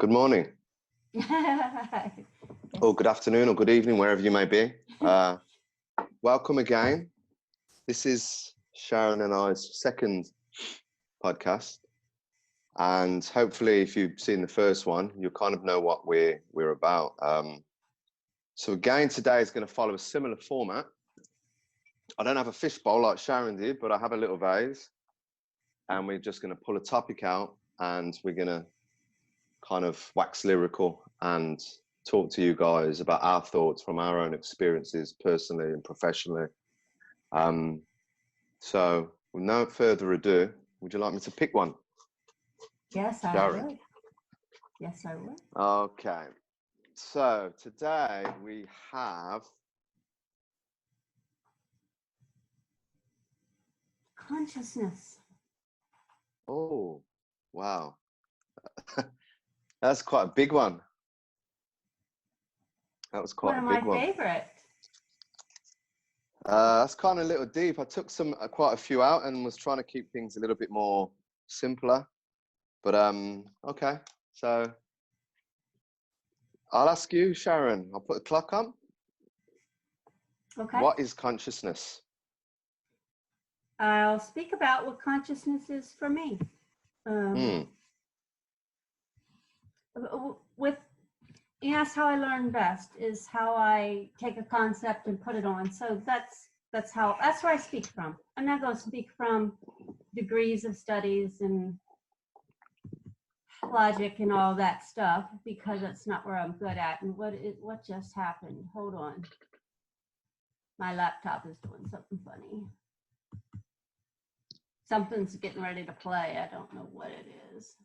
Good morning, or good afternoon, or good evening, wherever you may be. Welcome again. This is Sharon and I's second podcast, and hopefully, if you've seen the first one, you kind of know what we're about. So again, today is going to follow a similar format. I don't have a fishbowl like Sharon did, but I have a little vase, and we're just going to pull a topic out, and we're going to kind of wax lyrical and talk to you guys about our thoughts from our own experiences, personally and professionally. So with no further ado, would you like me to pick one? Yes, I would. Yes, I would. Okay. So today we have Consciousness. Oh, wow. That's quite a big one. That was quite a big one. One of my favorite. That's kind of a little deep. I took quite a few out and was trying to keep things a little bit more simpler. But okay. So I'll ask you, Sharon. I'll put the clock on. Okay. What is consciousness? I'll speak about what consciousness is for me. Yes, how I learn best is how I take a concept and put it on. So that's where I speak from. I'm not going to speak from degrees of studies and logic and all that stuff, because that's not where I'm good at. And what just happened? Hold on. My laptop is doing something funny. Something's getting ready to play. I don't know what it is.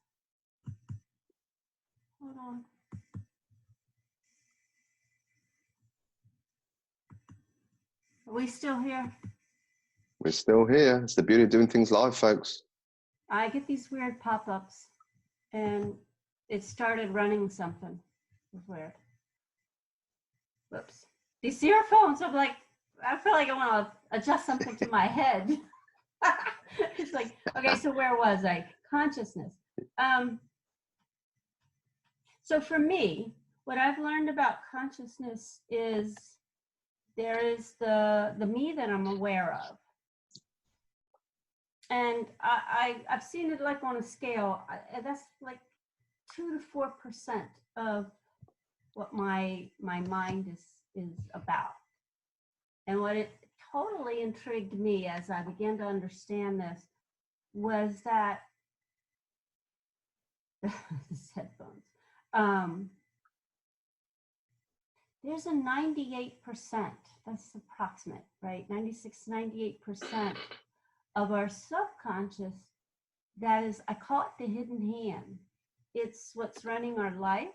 Hold on. Are we still here? We're still here. It's the beauty of doing things live, folks. I get these weird pop-ups, and it started running something. It was weird. Whoops. These earphones, I feel like I want to adjust something to my head. It's like, okay, so where was I? Consciousness. So for me, what I've learned about consciousness is there is the me that I'm aware of. And I've seen it like on a scale, that's like 2 to 4% of what my mind is about. And what it totally intrigued me as I began to understand this was that these headphones, there's a 98%, that's approximate, right? 96, 98% of our subconscious that is, I call it the hidden hand. It's what's running our life,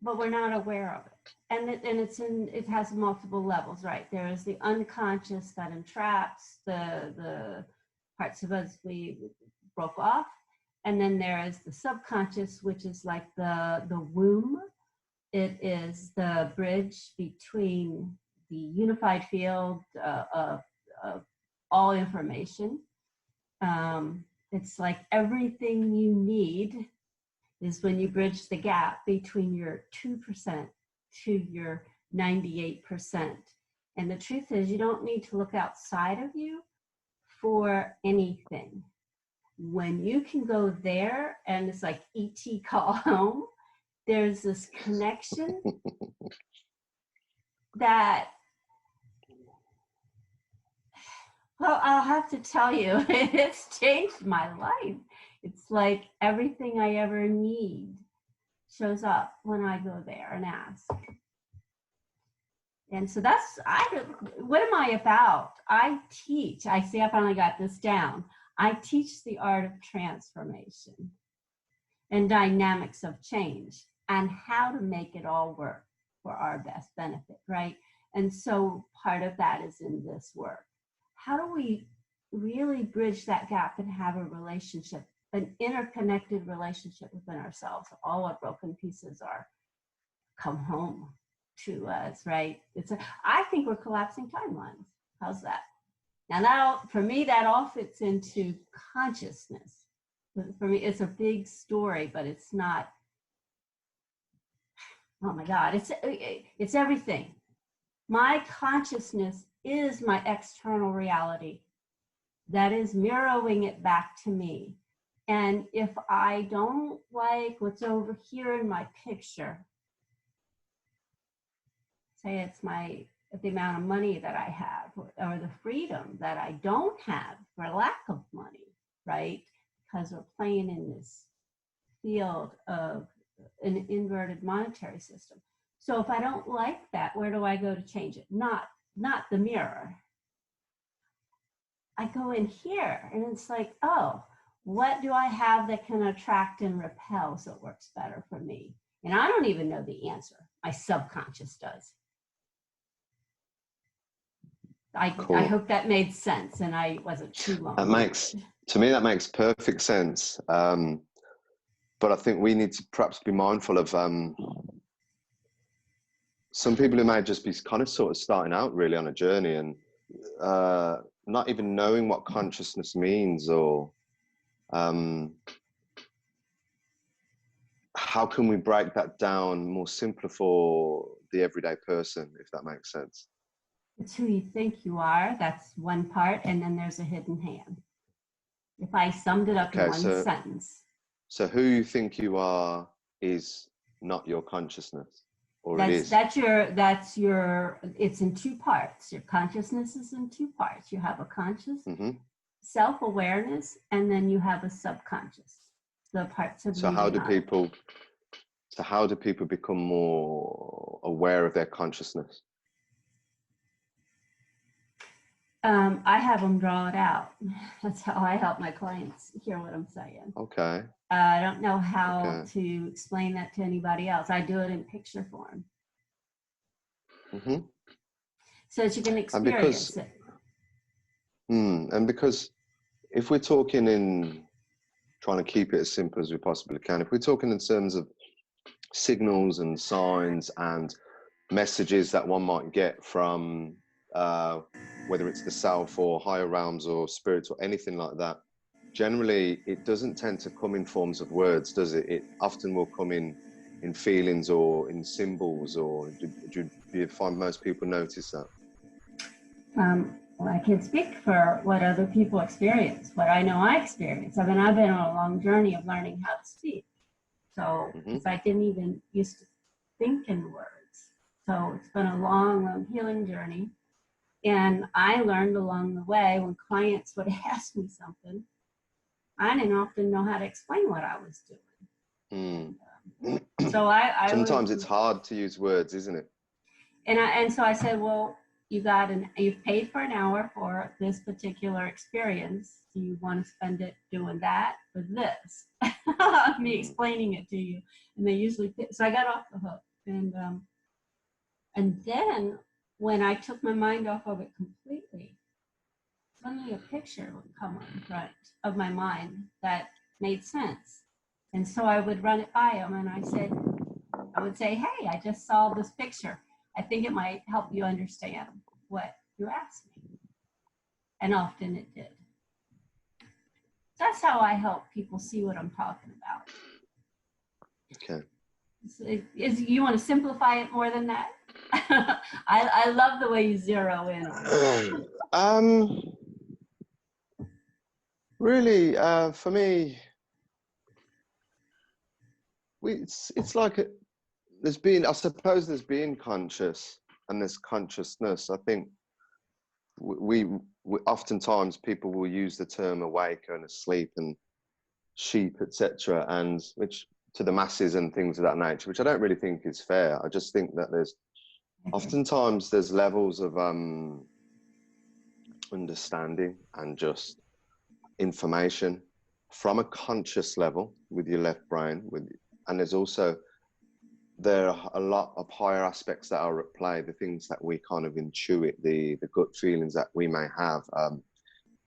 but we're not aware of it. And it has multiple levels, right? There is the unconscious that entraps the parts of us we broke off. And then there is the subconscious, which is like the womb. It is the bridge between the unified field of all information. It's like everything you need is when you bridge the gap between your 2% to your 98%. And the truth is, you don't need to look outside of you for anything. When you can go there, and it's like E.T. call home, there's this connection that, well, I'll have to tell you, it's changed my life. It's like everything I ever need shows up when I go there and ask. And so what am I about? I teach, I finally got this down. I teach the art of transformation and dynamics of change and how to make it all work for our best benefit, right? And so part of that is in this work. How do we really bridge that gap and have a relationship, an interconnected relationship within ourselves? All our broken pieces come home to us, right? I think we're collapsing timelines. How's that? Now, for me, that all fits into consciousness. For me, it's a big story, but it's not, oh my God, it's everything. My consciousness is my external reality that is mirroring it back to me. And if I don't like what's over here in my picture, say it's the amount of money that I have, or the freedom that I don't have for lack of money, right? Because we're playing in this field of an inverted monetary system. So if I don't like that, where do I go to change it? Not the mirror. I go in here, and it's like, oh, what do I have that can attract and repel so it works better for me? And I don't even know the answer. My subconscious does. Cool. I hope that made sense, and I wasn't too long. To me, that makes perfect sense. But I think we need to perhaps be mindful of some people who may just be kind of sort of starting out really on a journey and not even knowing what consciousness means, or how can we break that down more simpler for the everyday person, if that makes sense? It's who you think you are. That's one part. And then there's a hidden hand. If I summed it up in one sentence. So who you think you are is not your consciousness, or it is? It's in two parts. Your consciousness is in two parts. You have a conscious self-awareness, and then you have a subconscious. The parts of so how do people become more aware of their consciousness? I have them draw it out. That's how I help my clients hear what I'm saying. Okay. I don't know how to explain that to anybody else. I do it in picture form. So that you can experience it. And because if we're talking in, trying to keep it as simple as we possibly can, if we're talking in terms of signals and signs and messages that one might get from whether it's the self or higher realms or spirits or anything like that, generally it doesn't tend to come in forms of words, does it? It often will come in feelings or in symbols, or do you find most people notice that? Well, I can speak for what other people experience, what I know I experience. I've been on a long journey of learning how to speak. So because I didn't even used to think in words. So it's been a long healing journey. And I learned along the way, when clients would ask me something, I didn't often know how to explain what I was doing. So sometimes it's hard to use words, isn't it? And so I said, well, you've paid for an hour for this particular experience. Do you want to spend it doing that or this? Me explaining it to you. And they usually pick, so I got off the hook. And then when I took my mind off of it completely, suddenly a picture would come in front of my mind that made sense. And so I would run it by them, and I would say, hey, I just saw this picture. I think it might help you understand what you asked me. And often it did. That's how I help people see what I'm talking about. Okay. You want to simplify it more than that? I love the way you zero in on it. Really, for me, it's like I suppose there's being conscious and there's consciousness. I think we oftentimes people will use the term awake and asleep and sheep, etc., and which to the masses and things of that nature, which I don't really think is fair. I just think that oftentimes there's levels of understanding and just information from a conscious level with your left brain, and there are a lot of higher aspects that are at play, the things that we kind of intuit, the gut feelings that we may have.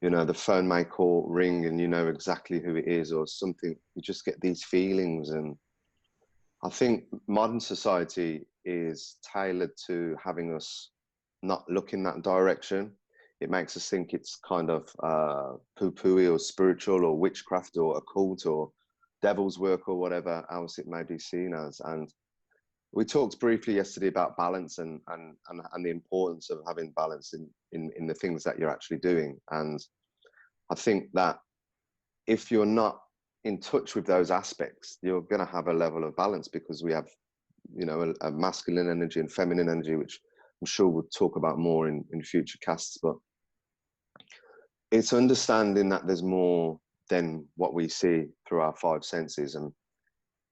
The phone may ring and you know exactly who it is, or something. You just get these feelings. And I think modern society is tailored to having us not look in that direction. it makes us think it's kind of poo-pooey or spiritual or witchcraft or occult or devil's work or whatever else it may be seen as. And we talked briefly yesterday about balance and the importance of having balance in the things that you're actually doing. And I think that if you're not in touch with those aspects, you're going to have a level of balance, because we have, you know, a masculine energy and feminine energy, which I'm sure we'll talk about more in future casts. But it's understanding that there's more than what we see through our five senses. And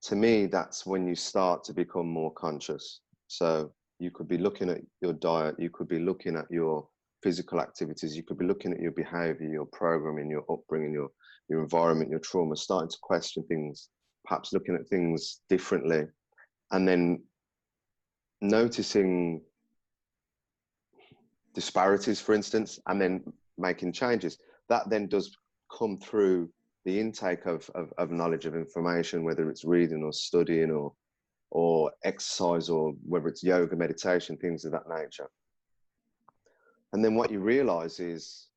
to me, that's when you start to become more conscious. So you could be looking at your diet, you could be looking at your physical activities, you could be looking at your behavior, your programming, your upbringing, your environment, your trauma, starting to question things, perhaps looking at things differently, and then noticing disparities, for instance, and then making changes. That then does come through the intake of knowledge, of information, whether it's reading or studying or exercise, or whether it's yoga, meditation, things of that nature. And then what you realize is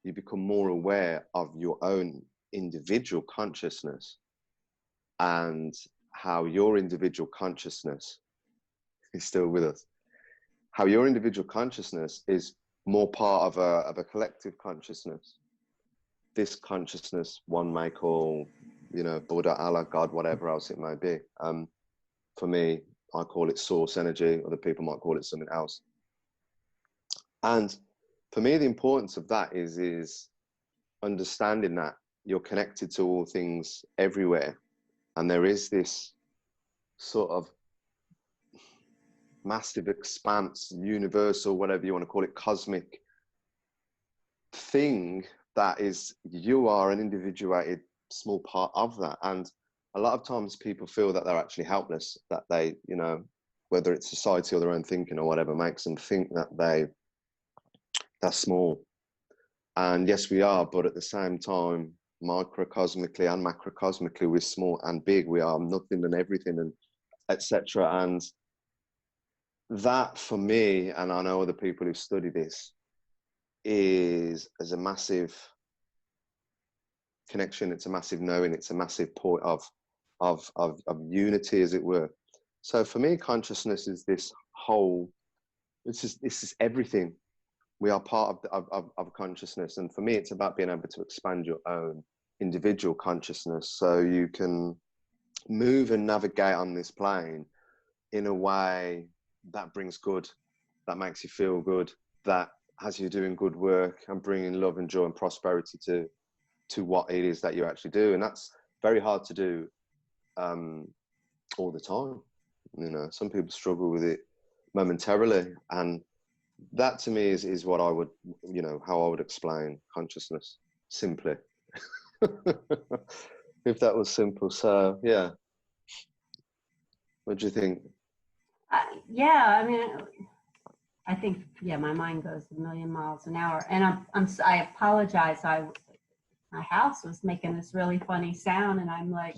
you become more aware of your own individual consciousness, and how your individual consciousness is still with us. How your individual consciousness is more part of a collective consciousness. This consciousness, one may call, you know, Buddha, Allah, God, whatever else it may be. For me, I call it source energy. Other people might call it something else. And for me, the importance of that is understanding that you're connected to all things everywhere. And there is this sort of massive expanse, universal, whatever you want to call it, cosmic thing that is, you are an individuated small part of that. And a lot of times people feel that they're actually helpless, that they, you know, whether it's society or their own thinking or whatever, makes them think that they're small. And yes, we are, but at the same time, microcosmically and macrocosmically, we're small and big. We are nothing and everything, and etc. And that, for me, and I know other people who study this, is a massive connection. It's a massive knowing. It's a massive point of unity, as it were. So for me, consciousness is this whole. This is everything. We are part of consciousness, and for me, it's about being able to expand your own individual consciousness, so you can move and navigate on this plane in a way that brings good, that makes you feel good, that has you doing good work and bringing love and joy and prosperity to what it is that you actually do. And that's very hard to do all the time. You know, some people struggle with it momentarily, and that to me is what I would, you know, how I would explain consciousness simply. If that was simple. So yeah, what do you think? Yeah, I mean, I think, yeah, my mind goes a million miles an hour, and I apologize. My house was making this really funny sound, and I'm like,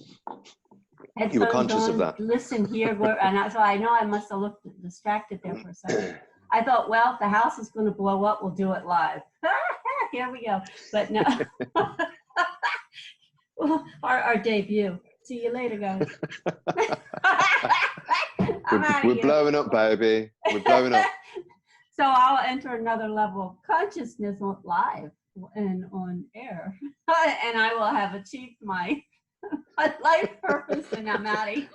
you were conscious of that. Listen here, and so I know I must have looked distracted there for a second. I thought, well, if the house is going to blow up, we'll do it live. Here we go. But no, well, our debut. See you later, guys. We're blowing up, baby. We're blowing up. So I'll enter another level of consciousness live and on air, and I will have achieved my life purpose, and I'm out of here.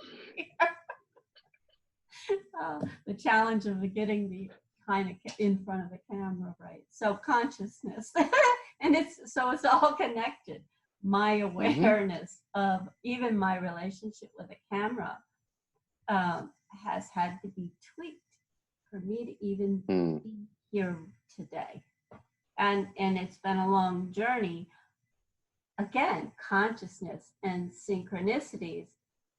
The challenge of getting the kind of in front of the camera, right? So consciousness, and it's all connected. My awareness of even my relationship with the camera has had to be tweaked for me to even be here today. And it's been a long journey. Again, consciousness and synchronicities,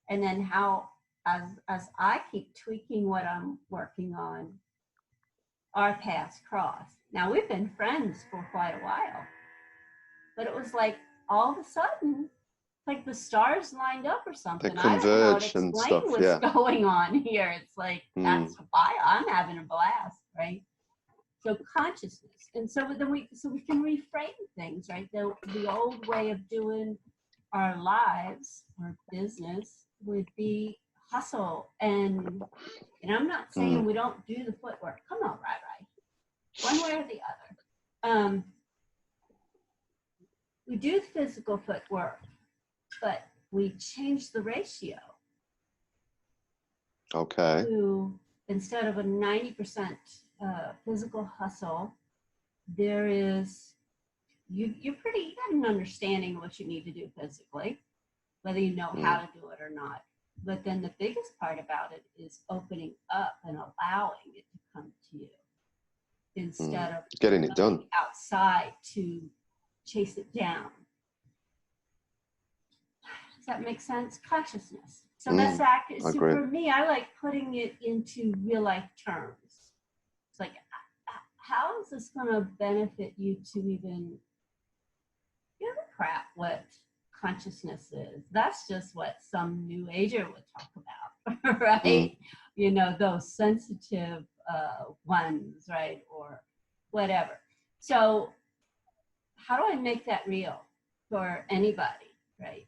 and then how, as I keep tweaking what I'm working on, our paths cross. Now, we've been friends for quite a while, but it was like all of a sudden, like the stars lined up or something. They converge and stuff. What's going on here? It's like, that's why I'm having a blast, right? So consciousness, and so then we can reframe things, right? The old way of doing our lives or business would be hustle, and I'm not saying we don't do the footwork. Come on, right, one way or the other. We do physical footwork, but we change the ratio. Okay. To, instead of a 90% physical hustle, there is, you got an understanding of what you need to do physically, whether you know how to do it or not. But then the biggest part about it is opening up and allowing it to come to you instead of getting it done outside to chase it down. Does that make sense? Consciousness. So that's accurate. So for me, I like putting it into real life terms. It's like, how is this going to benefit you to even give a crap what consciousness is? That's just what some new ager would talk about, right? You know, those sensitive ones, right? Or whatever. So how do I make that real for anybody, right?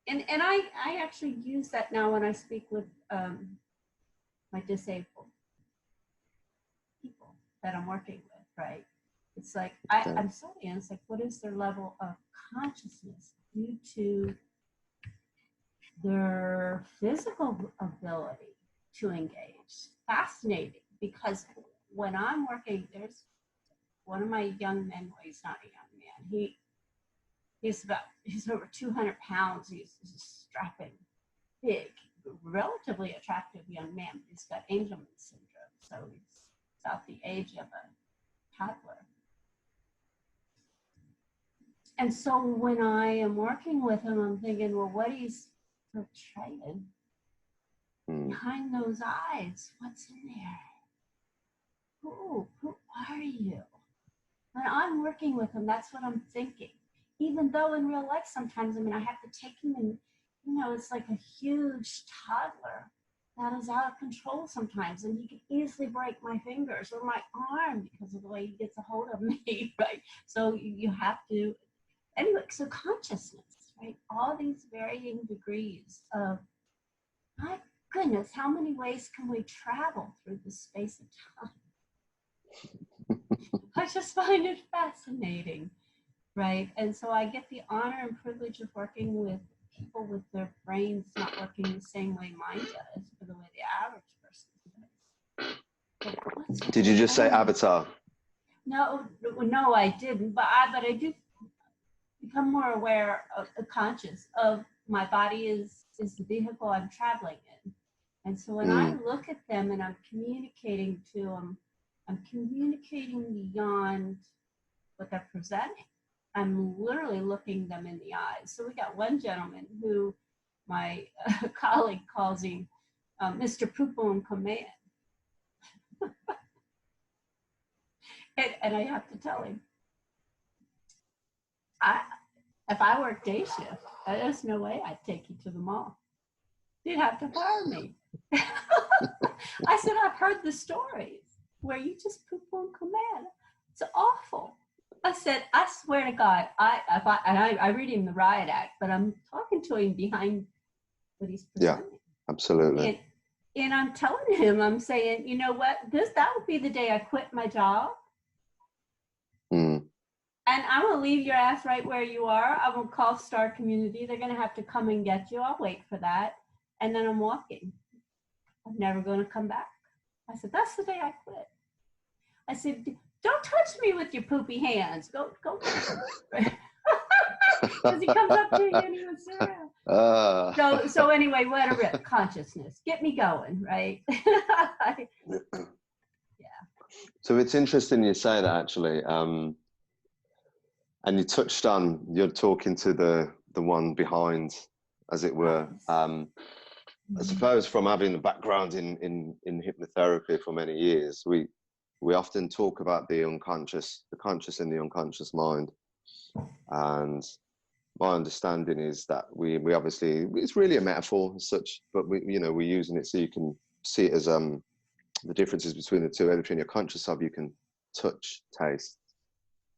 And I actually use that now when I speak with my disabled people that I'm working with, right? It's like, I'm studying, it's like, what is their level of consciousness due to their physical ability to engage? Fascinating, because when I'm working, there's one of my young men, well, he's not a young man, he's over 200 pounds. He's a strapping, big, relatively attractive young man. He's got Angelman syndrome, so he's about the age of a toddler. And so when I am working with him, I'm thinking, well, what he's portraying behind those eyes, what's in there? Who are you? When I'm working with him, that's what I'm thinking. Even though in real life, sometimes, I mean, I have to take him and, it's like a huge toddler that is out of control sometimes. And he can easily break my fingers or my arm because of the way he gets a hold of me, right? So you have to, anyway, so consciousness, right? All these varying degrees of, my goodness, how many ways can we travel through the space of time? I just find it fascinating. Right. And so I get the honor and privilege of working with people with their brains not working the same way mine does, or the way the average person does. Did you just say avatar? No, I didn't. But I do become more aware of, conscious of my body is the vehicle I'm traveling in. And so when I look at them and I'm communicating to them, I'm communicating beyond what they're presenting. I'm literally looking them in the eyes. So we got one gentleman who my colleague calls him Mr. Poopo in Command. and I have to tell him, if I worked day shift, there's no way I'd take you to the mall. You'd have to fire me. I said, I've heard the stories where you just poop on command. It's awful. I said, I swear to God, I read him the riot act, but I'm talking to him behind what he's presenting. Yeah, absolutely. And I'm telling him, I'm saying, you know what, that would be the day I quit my job. And I'm going to leave your ass right where you are. I'm going to call Star Community. They're going to have to come and get you. I'll wait for that. And then I'm walking. I'm never going to come back. I said, that's the day I quit. I said, don't touch me with your poopy hands. Go. Because he comes up to you and he was so anyway, what a rip. Consciousness. Get me going, right? Yeah. So it's interesting you say that, actually. And you touched on, you're talking to the one behind, as it were. I suppose from having the background in hypnotherapy for many years, we often talk about the unconscious, the conscious and the unconscious mind. And my understanding is that we obviously, it's really a metaphor as such, but we're using it so you can see it as the differences between the two, everything you're conscious of, you can touch, taste,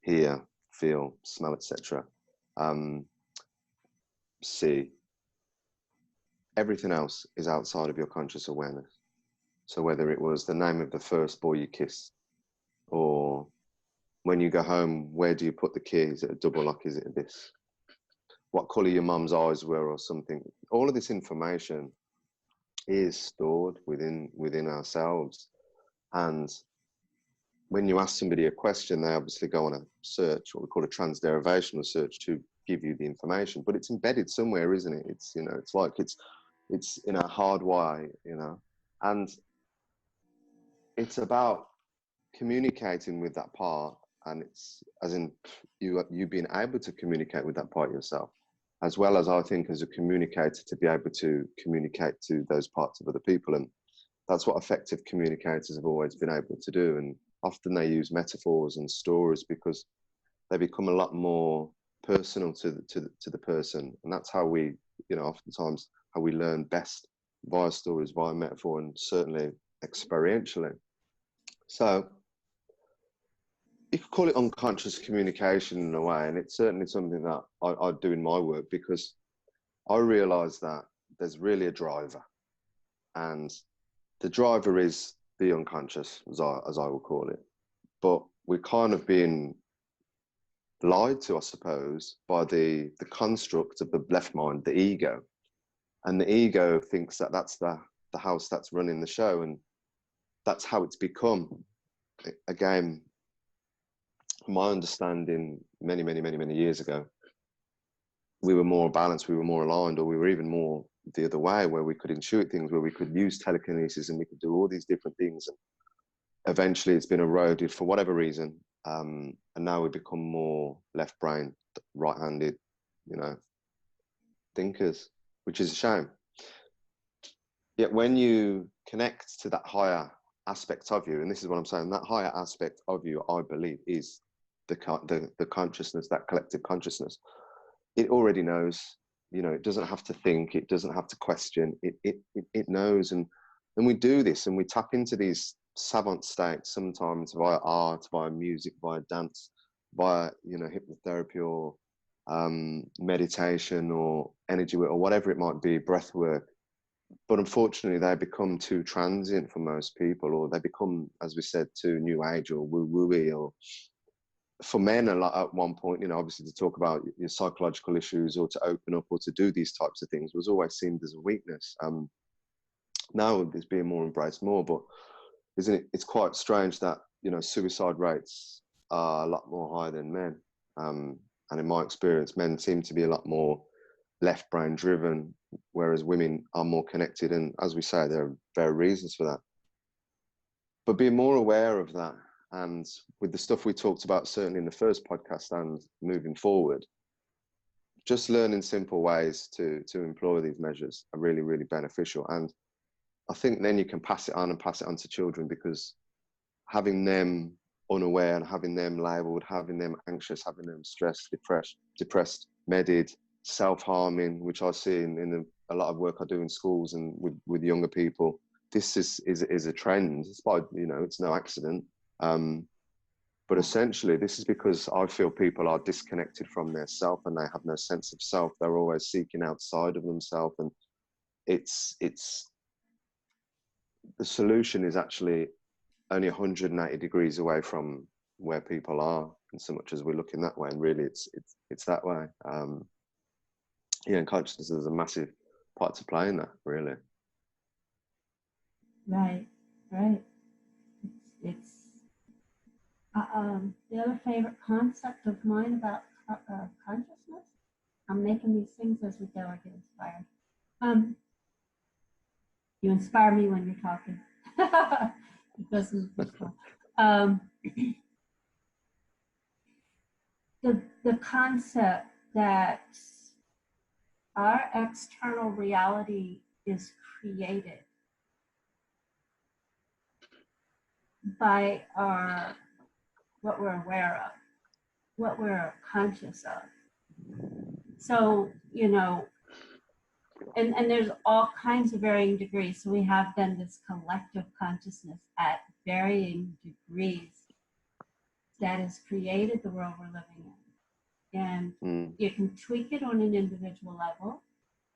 hear, feel, smell, etc. See. Everything else is outside of your conscious awareness. So whether it was the name of the first boy you kissed, or when you go home, where do you put the key? Is it a double lock? Is it this? What colour your mum's eyes were or something? All of this information is stored within ourselves. And when you ask somebody a question, they obviously go on a search, what we call a transderivational search, to give you the information. But it's embedded somewhere, isn't it? It's, you know, it's like it's in a hard way, you know. And it's about communicating with that part, and it's as in you being able to communicate with that part yourself, as well as, I think, as a communicator, to be able to communicate to those parts of other people. And that's what effective communicators have always been able to do. And often they use metaphors and stories because they become a lot more personal to the person. And that's how we, you know, oftentimes how we learn best, via stories, via metaphor, and certainly experientially. So you could call it unconscious communication in a way, and it's certainly something that I do in my work, because I realise that there's really a driver, and the driver is the unconscious, as I will call it. But we're kind of being lied to, I suppose, by the construct of the left mind, the ego. And the ego thinks that that's the house that's running the show, and that's how it's become. Again, my understanding many years ago, we were more balanced, we were more aligned, or we were even more the other way, where we could intuit things, where we could use telekinesis, and we could do all these different things. And eventually it's been eroded for whatever reason. And now we become more left-brained, right-handed, you know, thinkers, which is a shame. Yet when you connect to that higher aspect of you, and this is what I'm saying, that higher aspect of you, I believe, is the consciousness, that collective consciousness. It already knows, you know, it doesn't have to think, it doesn't have to question, it knows. And we do this, and we tap into these savant states, sometimes via art, via music, via dance, via, you know, hypnotherapy, or meditation, or energy work, or whatever it might be, breath work. But unfortunately, they become too transient for most people, or they become, as we said, too new age or woo-woo-y. Or for men, a lot at one point, you know, obviously to talk about your psychological issues, or to open up, or to do these types of things, was always seen as a weakness. Now it's being more embraced more, but isn't it? It's quite strange that, you know, suicide rates are a lot more higher than men. And in my experience, men seem to be a lot more left brain driven, whereas women are more connected. And as we say, there are very reasons for that. But being more aware of that, and with the stuff we talked about, certainly in the first podcast and moving forward, just learning simple ways to employ these measures are really, really beneficial. And I think then you can pass it on to children, because having them unaware and having them labelled, having them anxious, having them stressed, depressed, medded, self-harming, which I see in a lot of work I do in schools and with younger people. This is a trend. It's by, you know, it's no accident. But essentially, this is because I feel people are disconnected from their self, and they have no sense of self. They're always seeking outside of themselves, and it's the solution is actually only 180 degrees away from where people are, in so much as we're looking that way. And really, it's that way. Yeah, and consciousness has a massive part to play in that, really. Right. It's the other favorite concept of mine about consciousness. I'm making these things as we go. I get inspired. You inspire me when you're talking. It doesn't. The concept that our external reality is created by what we're aware of, what we're conscious of. So, you know, and there's all kinds of varying degrees. So we have then this collective consciousness at varying degrees that has created the world we're living in. And you can tweak it on an individual level,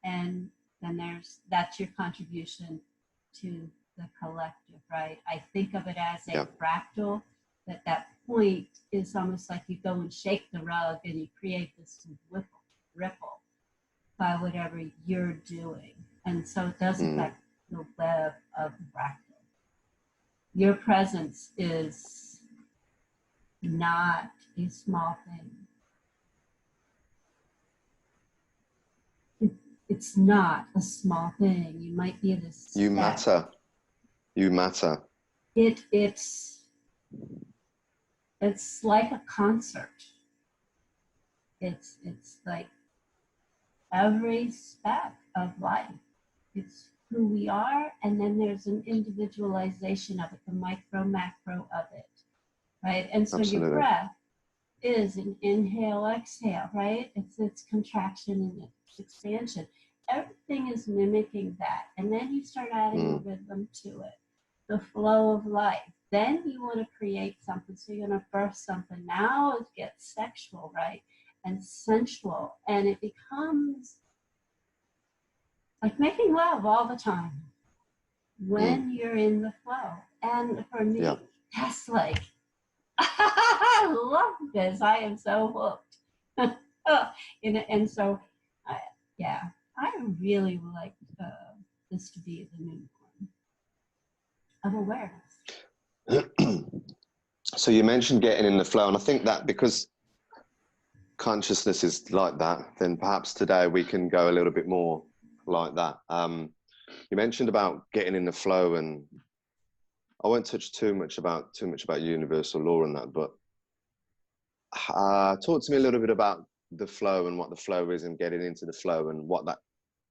and then that's your contribution to the collective, right? I think of it as a fractal, that point is almost like you go and shake the rug and you create this ripple by whatever you're doing. And so it does affect the web of the fractal. Your presence is not a small thing. It's not a small thing. You might be this. You matter. You matter. It's like a concert. It's like every speck of life. It's who we are, and then there's an individualization of it, the micro macro of it, right? And so your breath is an inhale, exhale, right? It's contraction and it's expansion. Everything is mimicking that, and then you start adding a rhythm to it, the flow of life. Then you want to create something, so you're going to birth something. Now it gets sexual, right? And sensual, and it becomes like making love all the time when you're in the flow. And for me, that's like, I love this. I am so hooked. And so, I really would like this to be the new form of awareness. So you mentioned getting in the flow, and I think that because consciousness is like that, then perhaps today we can go a little bit more like that. You mentioned about getting in the flow, and I won't touch too much about universal law and that, but talk to me a little bit about the flow and what the flow is, and getting into the flow, and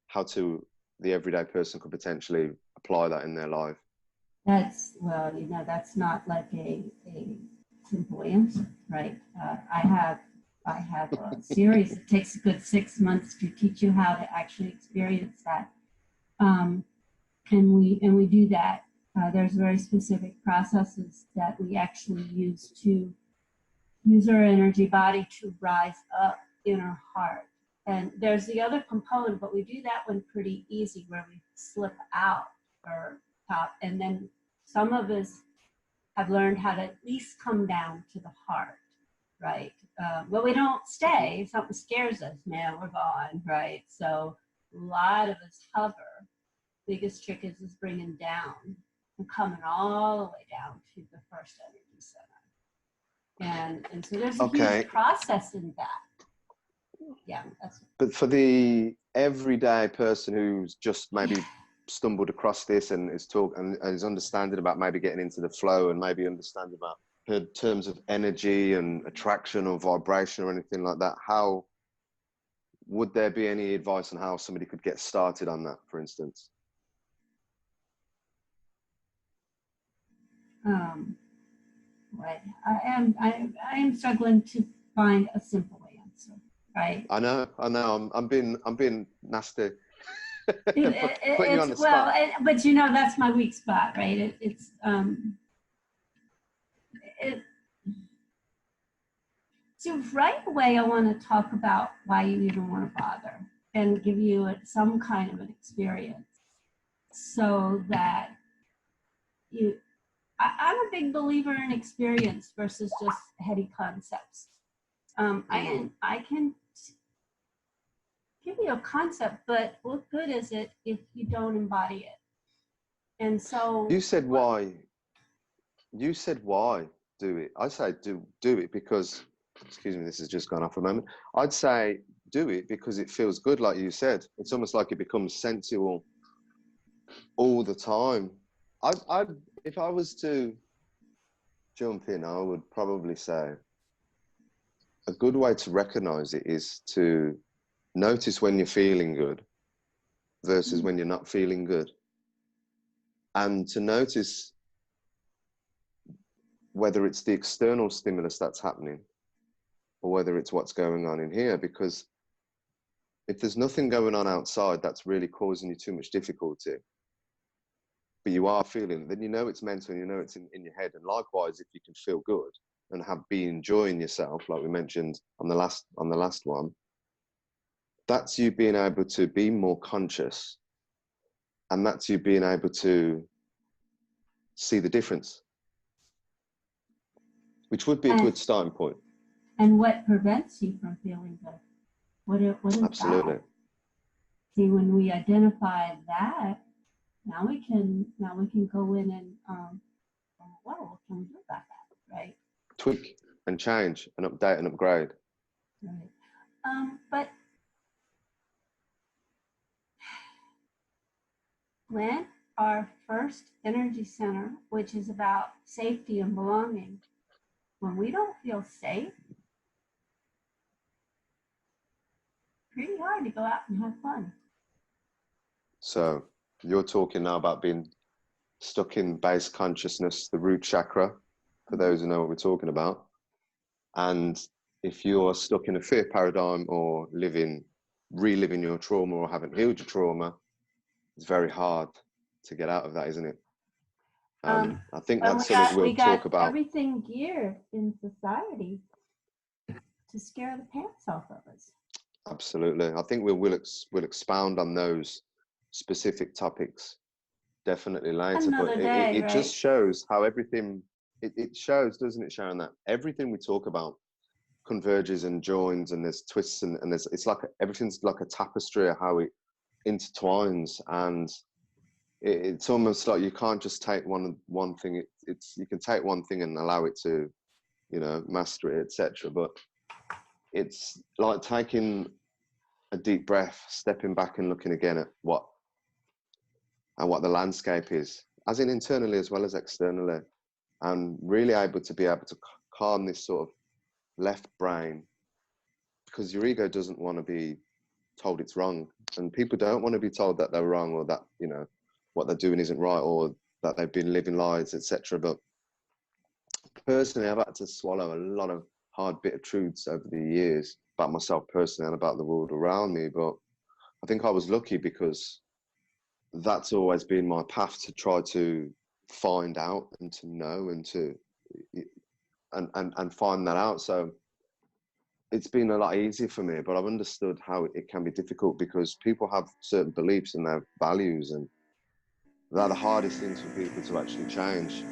how to the everyday person could potentially apply that in their life. That's not like a simple answer, right? I have a series. It takes a good 6 months to teach you how to actually experience that. And we do that. There's very specific processes that we actually use our energy body to rise up in our heart. And there's the other component, but we do that one pretty easy, where we slip out or top. And then some of us have learned how to at least come down to the heart, right? Well, we don't stay. If something scares us, man, we're gone, right? So a lot of us hover. Biggest trick is bringing down and coming all the way down to the first energy center. And so there's a huge process in that. Yeah. But for the everyday person who's just maybe stumbled across this and is understanding about maybe getting into the flow, and maybe understanding about in terms of energy and attraction or vibration or anything like that, how would there be any advice on how somebody could get started on that, for instance? Right. I am struggling to find a simple answer, right? I know. I'm being nasty. Putting you on the spot. Well, but that's my weak spot, right? So right away, I want to talk about why you even want to bother, and give you some kind of an experience, so that I'm a big believer in experience versus just heady concepts. I can give you a concept, but what good is it if you don't embody it? And so you said why. You said why do it. I say do it because, excuse me, this has just gone off a moment. I'd say do it because it feels good, like you said. It's almost like it becomes sensual all the time. If I was to jump in, I would probably say a good way to recognize it is to notice when you're feeling good versus when you're not feeling good, and to notice whether it's the external stimulus that's happening or whether it's what's going on in here. Because if there's nothing going on outside that's really causing you too much difficulty, but you are feeling it, then you know it's mental, and you know it's in your head. And likewise, if you can feel good and be enjoying yourself, like we mentioned on the last one, that's you being able to be more conscious, and that's you being able to see the difference, which would be a good starting point. And what prevents you from feeling good? What is Absolutely. that? See, when we identify that, now we can go in and what can we do about that, right? Tweak and change and update and upgrade. Right. But when our first energy center, which is about safety and belonging, when we don't feel safe, pretty hard to go out and have fun. So you're talking now about being stuck in base consciousness, the root chakra, for those who know what we're talking about. And if you're stuck in a fear paradigm or reliving your trauma or haven't healed your trauma, it's very hard to get out of that, isn't it? I think that's something we'll talk about. Everything geared in society to scare the pants off of us. Absolutely. I think we'll expound on those specific topics definitely later. Another but day, it right? just shows how everything, it shows, doesn't it, Sharon, that everything we talk about converges and joins, and there's twists, and there's, it's like everything's like a tapestry of how it intertwines, and it's almost like you can't just take one thing. It's you can take one thing and allow it to, master it, etc. But it's like taking a deep breath, stepping back and looking again at what the landscape is, as in internally as well as externally, and really able to calm this sort of left brain, because your ego doesn't want to be told it's wrong, and people don't want to be told that they're wrong, or that what they're doing isn't right, or that they've been living lies, etc. But personally, I've had to swallow a lot of hard bitter truths over the years about myself personally and about the world around me. But I think I was lucky, because that's always been my path, to try to find out and to know and to and find that out. So it's been a lot easier for me, but I've understood how it can be difficult, because people have certain beliefs and their values, and they're the hardest things for people to actually change.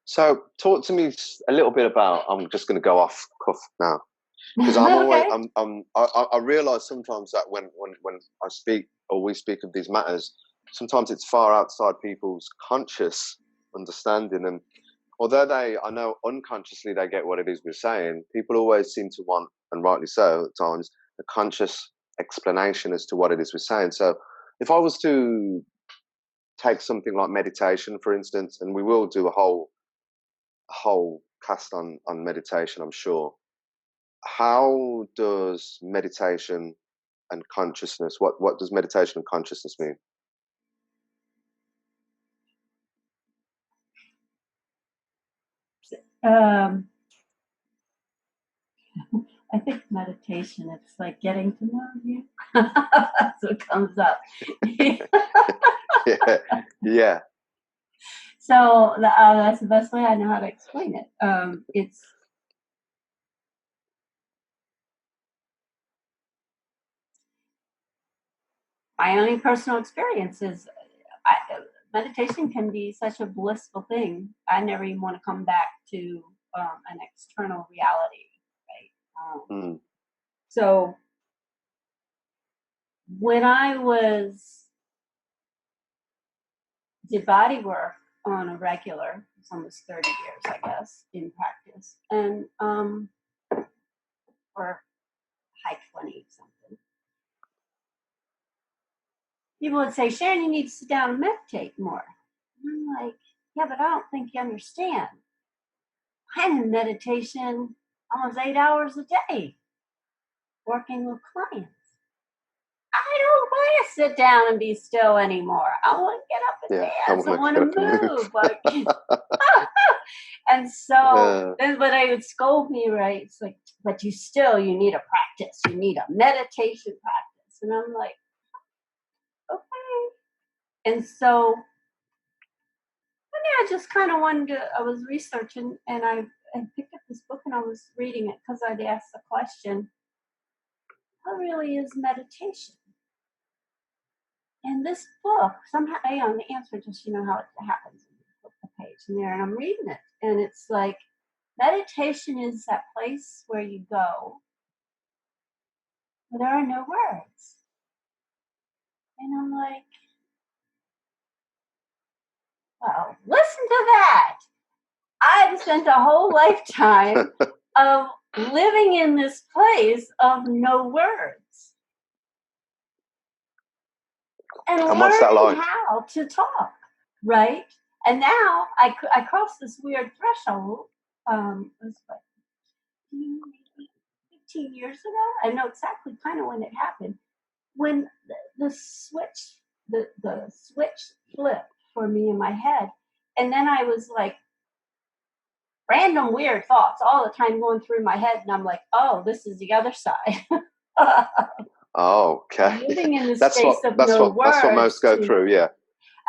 So talk to me a little bit about, I'm just going to go off cuff now, because I'm always, okay. I realise sometimes that when I speak, or we speak of these matters, sometimes it's far outside people's conscious understanding, and although I know unconsciously they get what it is we're saying, people always seem to want, and rightly so at times, a conscious explanation as to what it is we're saying. So if I was to take something like meditation, for instance, and we will do a whole cast on meditation, I'm sure. How does meditation and consciousness, what does meditation and consciousness mean? I think meditation, it's like getting to know you. That's what comes up. Yeah. So that's the best way I know how to explain it. It's my own personal experience is meditation can be such a blissful thing. I never even want to come back to an external reality, right? So when I did body work on a regular, it's almost 30 years, I guess, in practice, and or high 20 something. People would say, Sharon, you need to sit down and meditate more. And I'm like, yeah, but I don't think you understand. I'm in meditation almost 8 hours a day, working with clients. I don't want to sit down and be still anymore. I want to get up and dance. I want to move. Like, and so then when they would scold me, right? It's like, but you need a practice. You need a meditation practice. And I'm like, okay. And so I just kind of I was researching and I picked up this book and I was reading it because I'd asked the question, what really is meditation? And this book, somehow, the answer just, how it happens. You flip the page in there and I'm reading it. And it's like, meditation is that place where you go where there are no words. And I'm like, well, listen to that. I've spent a whole lifetime of living in this place of no words. And what's that like? How to talk, right? And now I crossed this weird threshold. It was like 15 years ago. I know exactly kind of when it happened. When the switch, the switch flipped for me in my head, and then I was like, random weird thoughts all the time going through my head, and I'm like, oh, this is the other side. Oh, okay. Living in this space of no words. That's what most go through, yeah.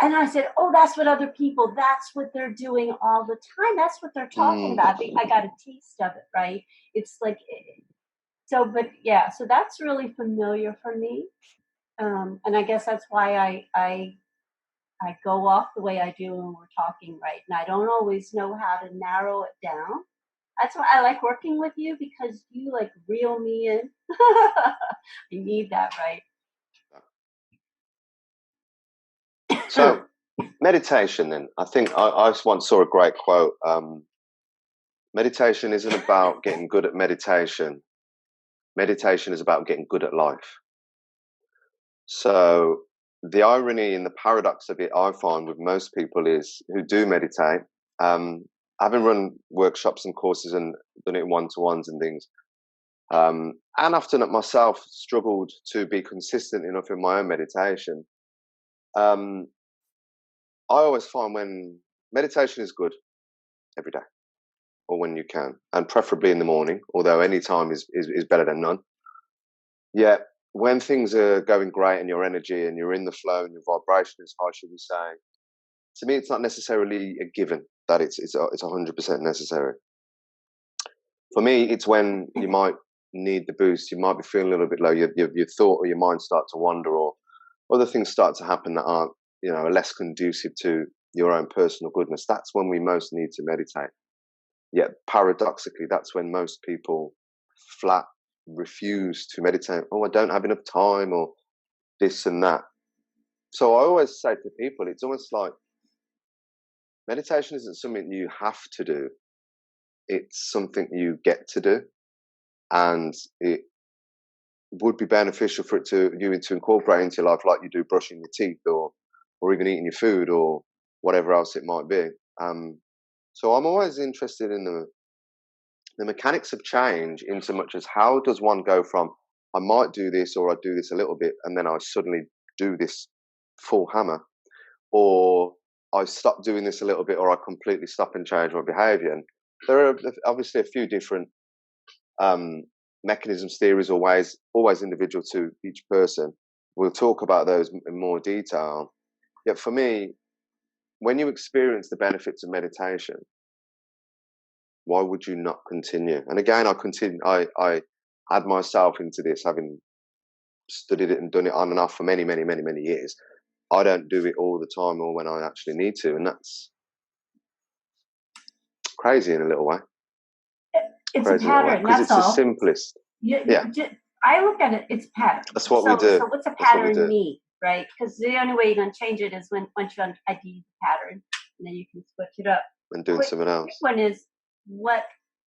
And I said, oh, that's what other people, that's what they're doing all the time. That's what they're talking about. I got a taste of it, right? It's like, so that's really familiar for me. And I guess that's why I go off the way I do when we're talking, right? And I don't always know how to narrow it down. That's why I like working with you, because you like reel me in. You need that, right? So meditation then, I think I once saw a great quote. Meditation isn't about getting good at meditation. Meditation is about getting good at life. So the irony and the paradox of it, I find with most people is who do meditate, having run workshops and courses and done it in one-to-ones and things, and often at myself struggled to be consistent enough in my own meditation. I always find when meditation is good every day, or when you can, and preferably in the morning, although any time is better than none. Yeah, when things are going great and your energy and you're in the flow and your vibration is high, should we say, to me, it's not necessarily a given that it's 100% necessary. For me, it's when you might need the boost, you might be feeling a little bit low, your thought or your mind start to wander, or other things start to happen that aren't, are less conducive to your own personal goodness. That's when we most need to meditate. Yet paradoxically, that's when most people flat refuse to meditate. Oh, I don't have enough time, or this and that. So I always say to people, it's almost like meditation isn't something you have to do. It's something you get to do. And it would be beneficial for you to incorporate into your life, like you do brushing your teeth, or even eating your food, or whatever else it might be. So I'm always interested in the mechanics of change, in so much as how does one go from, I might do this, or I do this a little bit, and then I suddenly do this full hammer, or I stop doing this a little bit, or I completely stop and change my behavior. And there are obviously a few different mechanisms, theories, or ways, always individual to each person. We'll talk about those in more detail. Yet for me, when you experience the benefits of meditation, why would you not continue? And again, I add myself into this, having studied it and done it on and off for many, many, many, many years. I don't do it all the time or when I actually need to. And that's crazy in a little way. It's crazy a pattern, because it's all. the simplest. I look at it, it's pattern. That's what we do. So what's a pattern mean, right? Because the only way you're going to change it is once you ID the pattern, and then you can switch it up. And doing something else. The one is what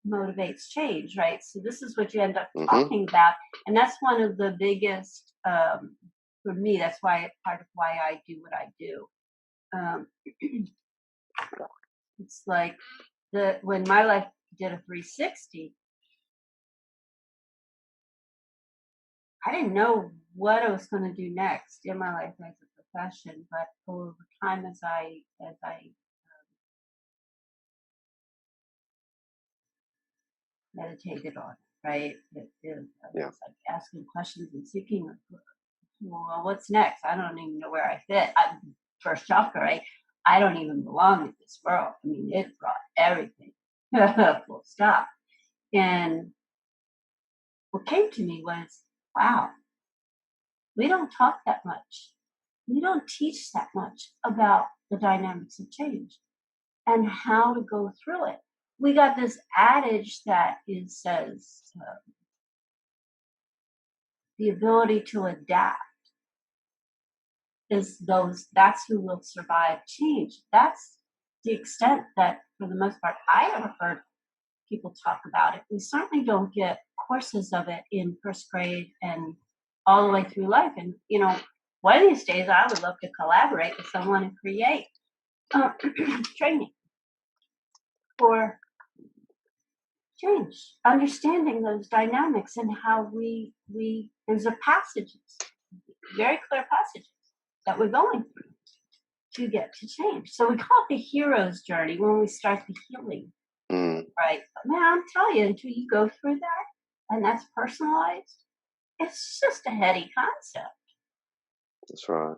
motivates change, right? So this is what you end up talking about. And that's one of the biggest, for me, that's why part of why I do what I do. It's like when my life did a 360, I didn't know what I was going to do next in my life as a profession. But over time, as I meditated on it, right, I was like asking questions and seeking, well, what's next? I don't even know where I fit. I'm first chakra, right? I don't even belong in this world. I mean, it brought everything, full stop. And what came to me was, wow, we don't talk that much. We don't teach that much about the dynamics of change and how to go through it. We got this adage that says the ability to adapt that's who will survive change. That's the extent that, for the most part, I ever heard people talk about it. We certainly don't get courses of it in first grade and all the way through life. And, one of these days I would love to collaborate with someone and create training for change, understanding those dynamics and how there's a passages, very clear passages that we're going through to get to change. So we call it the hero's journey when we start the healing, right? But man, I'm telling you, until you go through that, and that's personalized, it's just a heady concept. That's right.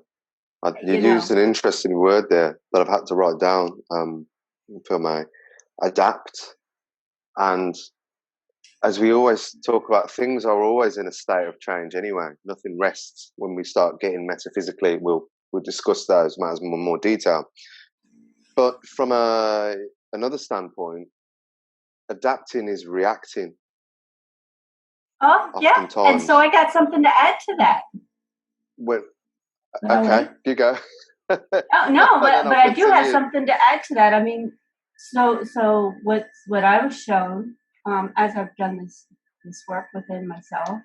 You used an interesting word there that I've had to write down for my adapt. And as we always talk about, things are always in a state of change anyway. Nothing rests. When we start getting metaphysically, we'll discuss those matters in more detail. But from another standpoint, adapting is reacting. Oh, yeah. And so I got something to add to that. Okay, you go. Oh, no, but I do have something to add to that. I mean, so what I was shown as I've done this work within myself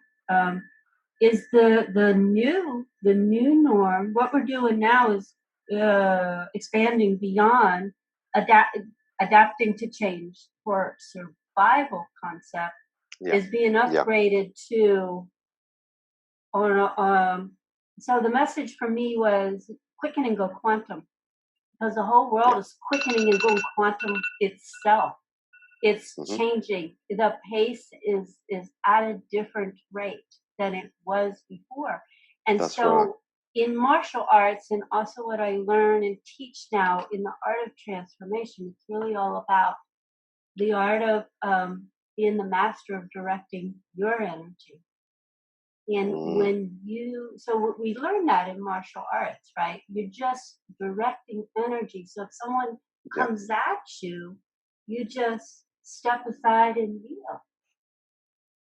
is the new norm. What we're doing now is expanding beyond adapting to change for survival concept is being upgraded to so the message for me was quicken and go quantum, because the whole world is quickening and going quantum itself. It's changing. The pace is at a different rate than it was before. And that's so right. In martial arts, and also what I learn and teach now in the art of transformation, it's really all about the art of being the master of directing your energy. And so we learn that in martial arts, right? You're just directing energy. So if someone comes at you, you just step aside and heal.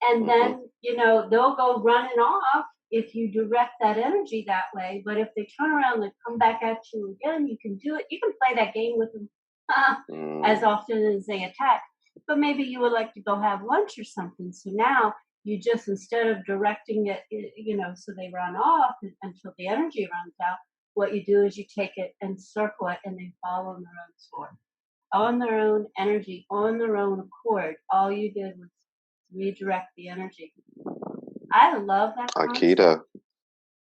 And then, they'll go running off if you direct that energy that way. But if they turn around and come back at you again, you can do it. You can play that game with them as often as they attack. But maybe you would like to go have lunch or something. So now you just, instead of directing it, so they run off until the energy runs out, what you do is you take it and circle it and they fall on their own sword, on their own energy, on their own accord. All you did was redirect the energy. I love that concept. Aikido.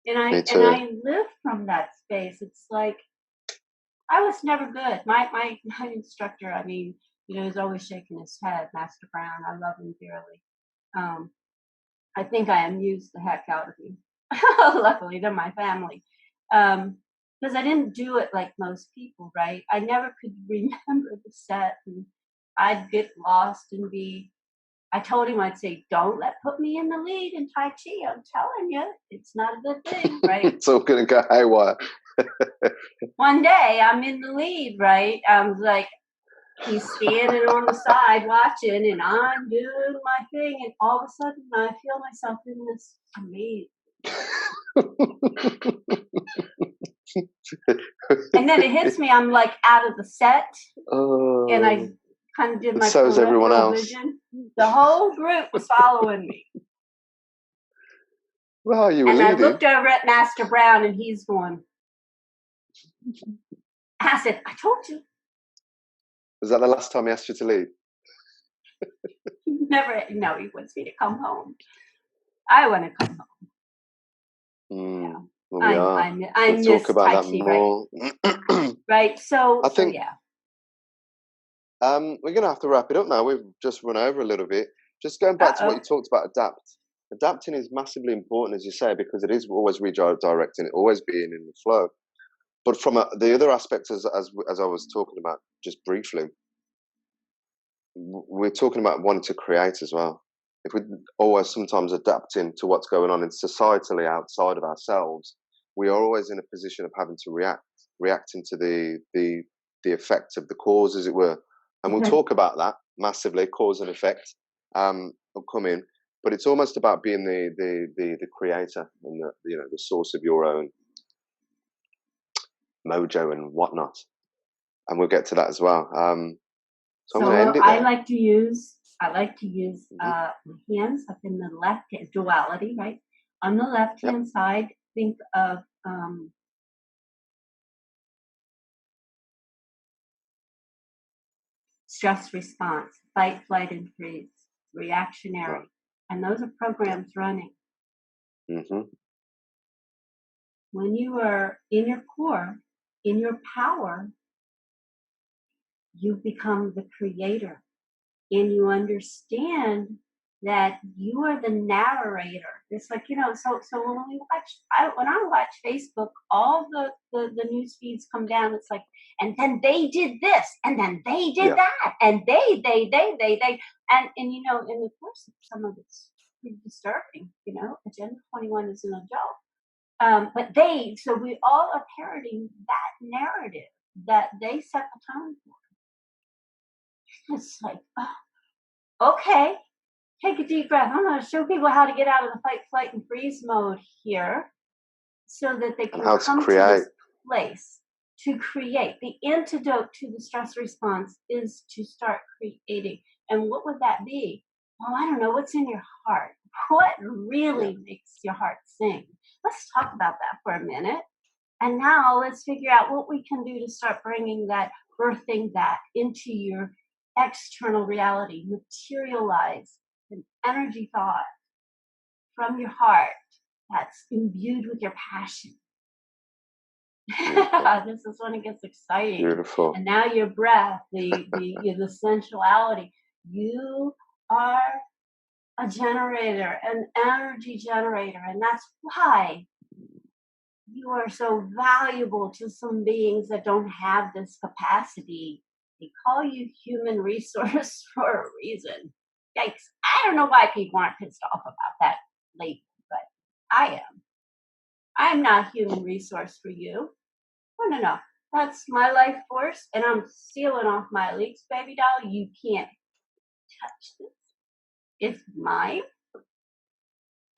And I live from that space. It's like, I was never good. My instructor, he's always shaking his head, Master Brown. I love him dearly. I think I amused the heck out of him. Luckily, they're my family. Because I didn't do it like most people, right? I never could remember the set, and I'd get lost and I told him, I'd say, don't put me in the lead in Tai Chi. I'm telling you, it's not a good thing, right? It's all going to go haywire. One day, I'm in the lead, right? I was like, he's standing on the side watching, and I'm doing my thing, and all of a sudden I feel myself in this maze. And then it hits me, I'm like out of the set, and I kind of did my so is everyone else. Vision. The whole group was following me. Well, you were and leading. I looked over at Master Brown, and he's going, I said, I told you. Was that the last time he asked you to lead? Never. No, he wants me to come home. I want to come home. Mm. Well, we are. I We'll miss talk about Tai that Chi, more. right? So, I think yeah. we're going to have to wrap it up now. We've just run over a little bit. Just going back to what you talked about, adapting is massively important, as you say, because it is always redirecting, always being in the flow. But from the other aspects, as I was talking about just briefly, we're talking about wanting to create as well. If we're always sometimes adapting to what's going on in societally outside of ourselves, we are always in a position of having to reacting to the effect of the cause, as it were. And we'll talk about that massively, cause and effect, will come in. But it's almost about being the creator and the source of your own mojo and whatnot. And we'll get to that as well. So I'm going to end it there. I like to use my hands up in the left hand, duality, right? On the left hand side, think of stress response, fight, flight, and freeze, reactionary. Right. And those are programs running. Mm-hmm. When you are in your core, in your power, you become the creator. And you understand that you are the narrator. It's like, so when I watch Facebook, all the news feeds come down. It's like, and then they did this, and then they did that, and they, and in the course, some of it's pretty disturbing. Agenda 21 isn't a joke. But so we all are parroting that narrative that they set the tone for. It's like, okay, take a deep breath. I'm going to show people how to get out of the fight, flight, and freeze mode here so that they can come to this place to create. The antidote to the stress response is to start creating. And what would that be? Well, I don't know. What's in your heart? What really makes your heart sing? Let's talk about that for a minute. And now let's figure out what we can do to start bringing that, birthing that into your external reality. Materialize an energy thought from your heart that's imbued with your passion. This is when it gets exciting. Beautiful. And now your breath, the sensuality. You are a generator, an energy generator, and that's why you are so valuable to some beings that don't have this capacity. They call you human resource for a reason. Yikes. I don't know why people aren't pissed off about that label, but I am. I'm not human resource for you. No. That's my life force, and I'm sealing off my leaks, baby doll. You can't touch this. It's mine.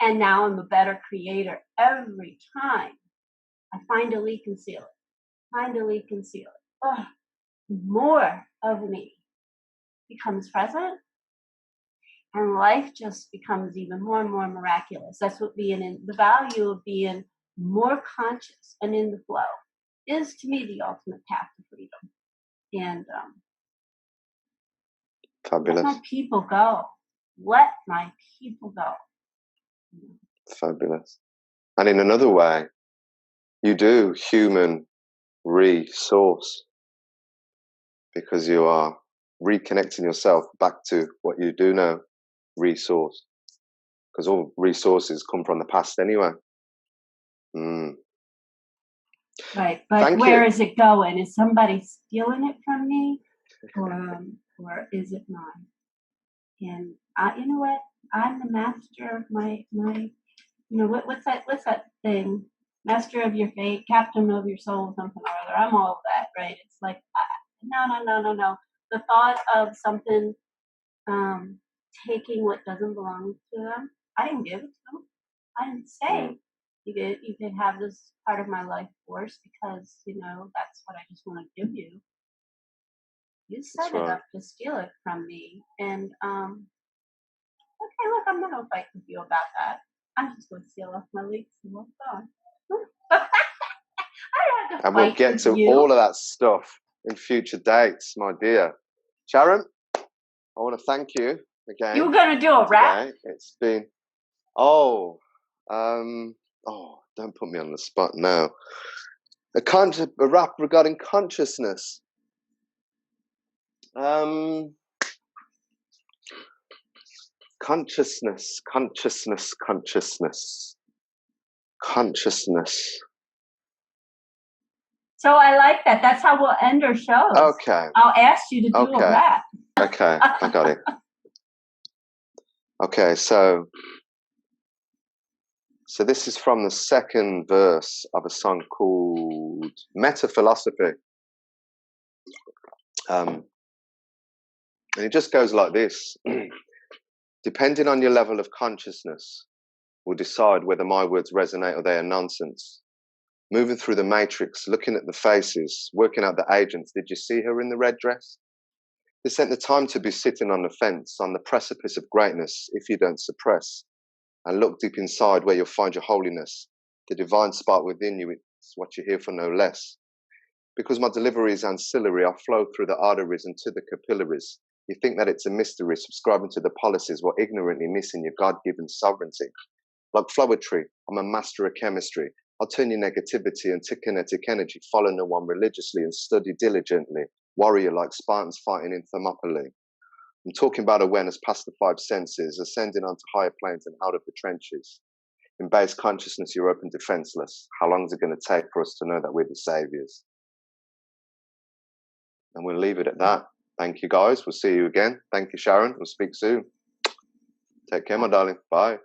And now I'm a better creator every time. I find a leak and seal it. Oh, more of me becomes present, and life just becomes even more and more miraculous. That's what the value of being more conscious and in the flow is, to me, the ultimate path to freedom. And fabulous. Let my people go. Let my people go. Fabulous. And in another way, you do human resource, because you are reconnecting yourself back to what you do know, resource. Because all resources come from the past anyway. Right, but where is it going? Is somebody stealing it from me, or is it mine? And you know what? I'm the master of my. What's that thing? Master of your fate, captain of your soul, something or other. I'm all of that, right? It's like no. The thought of something taking what doesn't belong to them. I didn't give it to them. I didn't say you could have this part of my life force because that's what I just want to give you. You set it up to steal it from me, and okay, look, I'm not gonna fight with you about that. I'm just gonna seal off my leaks and move on. And we'll get to all of that stuff in future dates, my dear. Sharon, I want to thank you again. You were going to do a rap? It's been, Don't put me on the spot now. A rap regarding consciousness. Consciousness. So I like that. That's how we'll end our shows. Okay. I'll ask you to do a rap. Okay, I got it. Okay, so this is from the second verse of a song called Meta Philosophy. And it just goes like this. Depending on your level of consciousness will decide whether my words resonate or they are nonsense. Moving through the matrix, looking at the faces, working out the agents. Did you see her in the red dress? This ain't the time to be sitting on the fence, on the precipice of greatness, if you don't suppress. And look deep inside where you'll find your holiness. The divine spark within you, it's what you're here for, no less. Because my delivery is ancillary, I flow through the arteries and to the capillaries. You think that it's a mystery, subscribing to the policies while ignorantly missing your God-given sovereignty. Like flowetry, I'm a master of chemistry. I'll turn your negativity into kinetic energy, follow no one religiously and study diligently. Warrior like Spartans fighting in Thermopylae. I'm talking about awareness past the five senses, ascending onto higher planes and out of the trenches. In base consciousness, you're open defenseless. How long is it going to take for us to know that we're the saviors? And we'll leave it at that. Thank you, guys. We'll see you again. Thank you, Sharon. We'll speak soon. Take care, my darling. Bye.